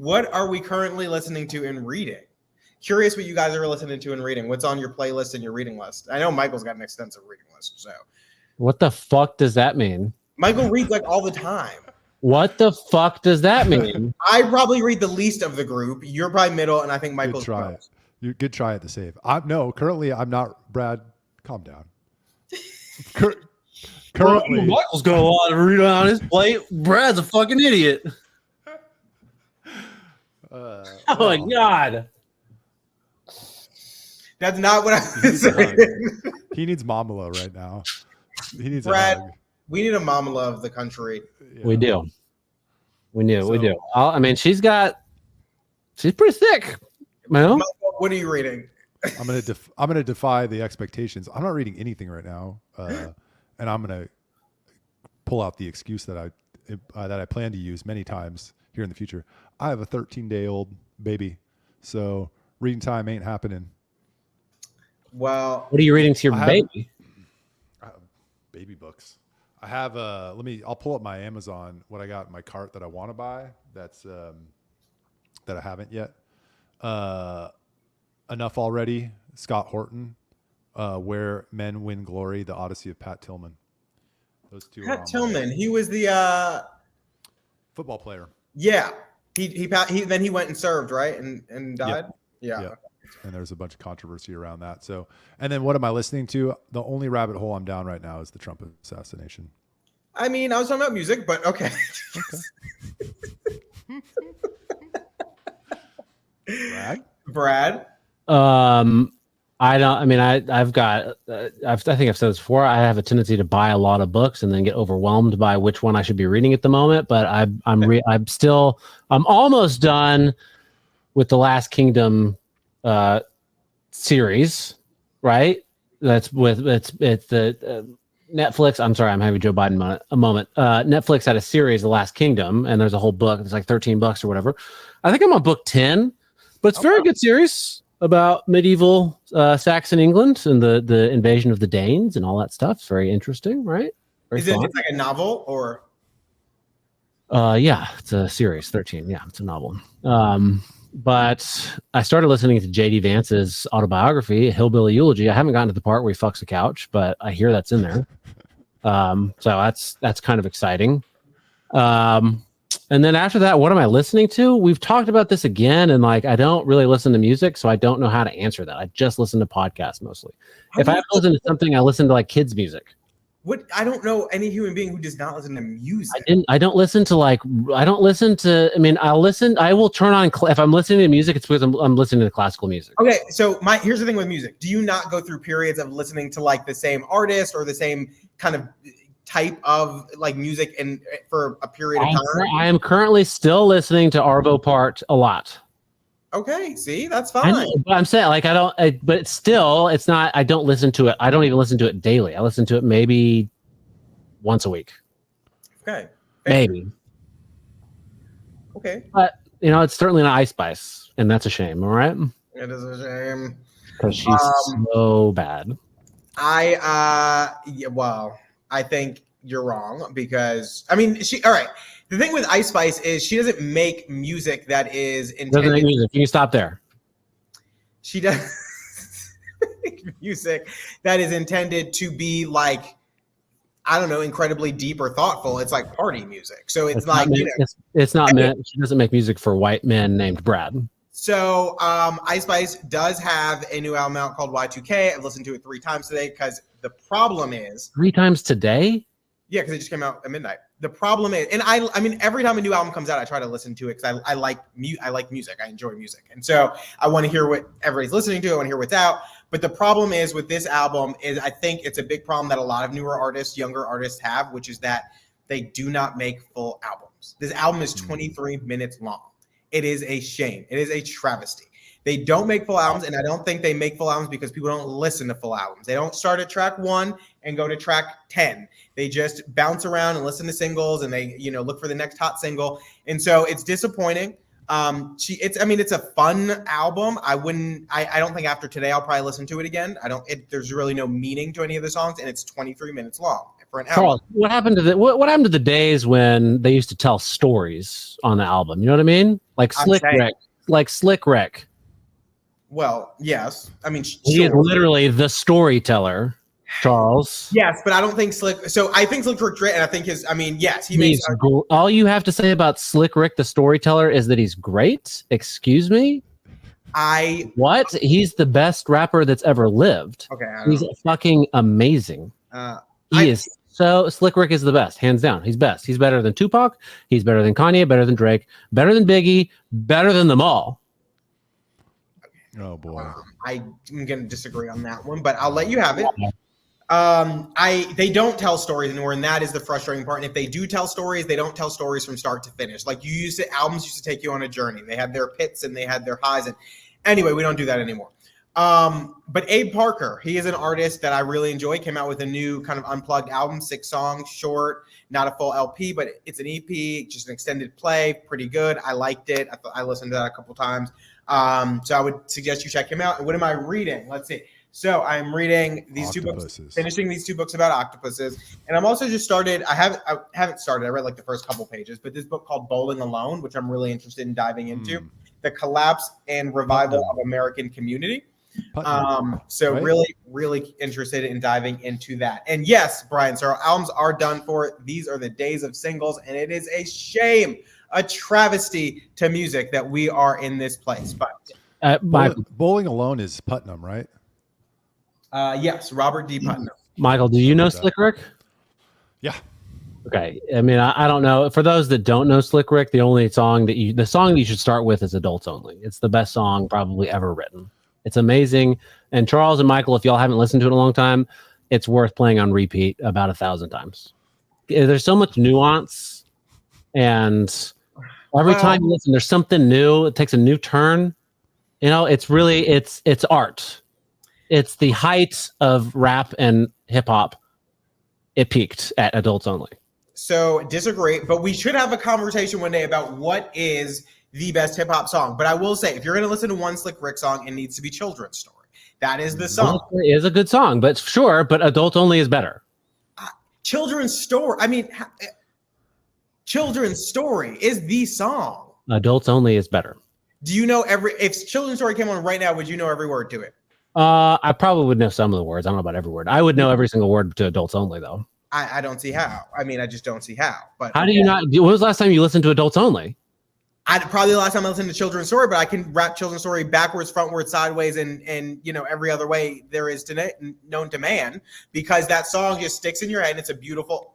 What are we currently listening to and reading? Curious what you guys are listening to and reading. What's on your playlist and your reading list? I know Michael's got an extensive reading list. So, what the fuck does that mean? Michael reads like all the time. What the fuck does that mean? I probably read the least of the group. You're probably middle, and I think Michael's close. You could try at the save. Currently I'm not. Brad, calm down. Currently, Michael's got a lot to read on his plate. Brad's a fucking idiot. Oh my god. That's not what I was saying. He needs Mamala right now. He needs Brad. a hug. We need a Mamala of the country. Yeah. We do. We do. I mean, she's pretty thick. Michael, what are you reading? I'm gonna defy the expectations. I'm not reading anything right now, and I'm gonna pull out the excuse that I plan to use many times here in the future. I have a 13-day-old baby, so reading time ain't happening. Well, what are you reading to your baby? Baby books. I have I'll pull up my Amazon, what I got in my cart that I want to buy. That's that I haven't yet. Enough Already. Scott Horton. Where Men Win Glory. The Odyssey of Pat Tillman. Those two. Pat Tillman. He was the football player. Yeah. He then he went and served, right? And died. Yeah. And there's a bunch of controversy around that. So, and then what am I listening to? The only rabbit hole I'm down right now is the Trump assassination. I mean, I was talking about music, but okay. Brad. I think I've said this before. I have a tendency to buy a lot of books and then get overwhelmed by which one I should be reading at the moment. But I'm almost done with the Last Kingdom series, right? It's the Netflix. I'm sorry, I'm having Joe Biden a moment. Netflix had a series, The Last Kingdom, and there's a whole book. It's like $13 or whatever. I think I'm on book 10, but it's a very good series about medieval Saxon England and the invasion of the Danes and all that stuff. It's very interesting, right? Very Is it like a novel or? Yeah, it's a series, 13. Yeah, it's a novel. But I started listening to J.D. Vance's autobiography, Hillbilly Eulogy. I haven't gotten to the part where he fucks a couch, but I hear that's in there. So that's kind of exciting. And then after that, what am I listening to? We've talked about this again, and I don't really listen to music, so I don't know how to answer that. I just listen to podcasts mostly. If I have to listen to something, I listen to kids' music. What? I don't know any human being who does not listen to music. I will turn on if I'm listening to music, it's because I'm listening to classical music. Okay, so here's the thing with music. Do you not go through periods of listening to the same artist or the same kind of type of music and for a period of time? I am currently still listening to Arvo Part a lot. Okay, see, that's fine. But I'm saying but still, it's not. I don't listen to it. I don't even listen to it daily. I listen to it maybe once a week. Okay, maybe. Okay, but it's certainly not Ice Spice, and that's a shame. All right, it is a shame because she's so bad. I think you're wrong because she. All right. The thing with Ice Spice is she doesn't make music that is intended. Doesn't make music. You can stop there. She does make music that is intended to be incredibly deep or thoughtful. It's like party music. So it's it's not meant. She doesn't make music for white men named Brad. So Ice Spice does have a new album out called Y2K. I've listened to it 3 times today because the problem is 3 times today. Yeah, because it just came out at midnight. The problem is, and I mean, every time a new album comes out, I try to listen to it because I like music. I enjoy music. And so I want to hear what everybody's listening to. I want to hear what's out. But the problem is with this album is I think it's a big problem that a lot of newer artists, younger artists have, which is that they do not make full albums. This album is 23 minutes long. It is a shame. It is a travesty. They don't make full albums, and I don't think they make full albums because people don't listen to full albums. They don't start at track 1 and go to track 10. They just bounce around and listen to singles, and they look for the next hot single. And so it's disappointing. It's a fun album. I don't think after today I'll probably listen to it again. There's really no meaning to any of the songs, and it's 23 minutes long. for an album. Charles, what happened to the days when they used to tell stories on the album? You know what I mean? Like Slick Rick. Well, yes. I mean, He is literally the storyteller, Charles. Yes, but I don't think Slick. So I think Slick Rick Dre, and I think yes, he makes. All you have to say about Slick Rick, the storyteller, is that he's great. Excuse me. What? He's the best rapper that's ever lived. Okay, he's fucking amazing. Slick Rick is the best, hands down. He's best. He's better than Tupac. He's better than Kanye. Better than Drake. Better than Biggie. Better than them all. Oh boy. I'm gonna disagree on that one, but I'll let you have it. They don't tell stories anymore, and that is the frustrating part. And if they do tell stories, they don't tell stories from start to finish. Like albums used to take you on a journey. They had their pits and they had their highs. And anyway, we don't do that anymore. But Abe Parker, he is an artist that I really enjoy. Came out with a new kind of unplugged album, 6 songs, short, not a full LP, but it's an EP, just an extended play, pretty good. I liked it. I listened to that a couple times. So I would suggest you check him out. And what am I reading? Let's see. So I'm reading these 2 books, finishing these 2 books about octopuses. And I'm also just started, I haven't started, I read like the first couple pages, but this book called Bowling Alone, which I'm really interested in diving into, The Collapse and Revival of American Community. So right? really interested in diving into that. And yes, Brian, so our albums are done for it. These are the days of singles, and it is a shame, a travesty to music that we are in this place. But Bowling Alone is Putnam, right? Yes, Robert D. Putnam. Michael, do you know Slick Rick? Yeah. Okay. I mean, I don't know. For those that don't know Slick Rick, the song that you should start with is Adults Only. It's the best song probably ever written. It's amazing. And Charles and Michael, if y'all haven't listened to it in a long time, it's worth playing on repeat about 1,000 times. There's so much nuance, and every time you listen, there's something new. It takes a new turn. You know, it's really it's art. It's the height of rap and hip hop. It peaked at Adults Only. So disagree, but we should have a conversation one day about what is the best hip hop song. But I will say, if you're going to listen to one Slick Rick song, it needs to be Children's Story. That is the song. It is a good song, but sure, but Adults Only is better. Children's Story. I mean, Children's Story is the song. Adults Only is better. Do you know if Children's Story came on right now, would you know every word to it? I probably would know some of the words. I don't know about every word. I would know every single word to Adults Only, though. I don't see how. I mean, I just don't see how. But how do you not? When was the last time you listened to Adults Only? Probably the last time I listened to Children's Story, but I can rap Children's Story backwards, frontwards, sideways, and every other way there is known to man, because that song just sticks in your head. And it's a beautiful.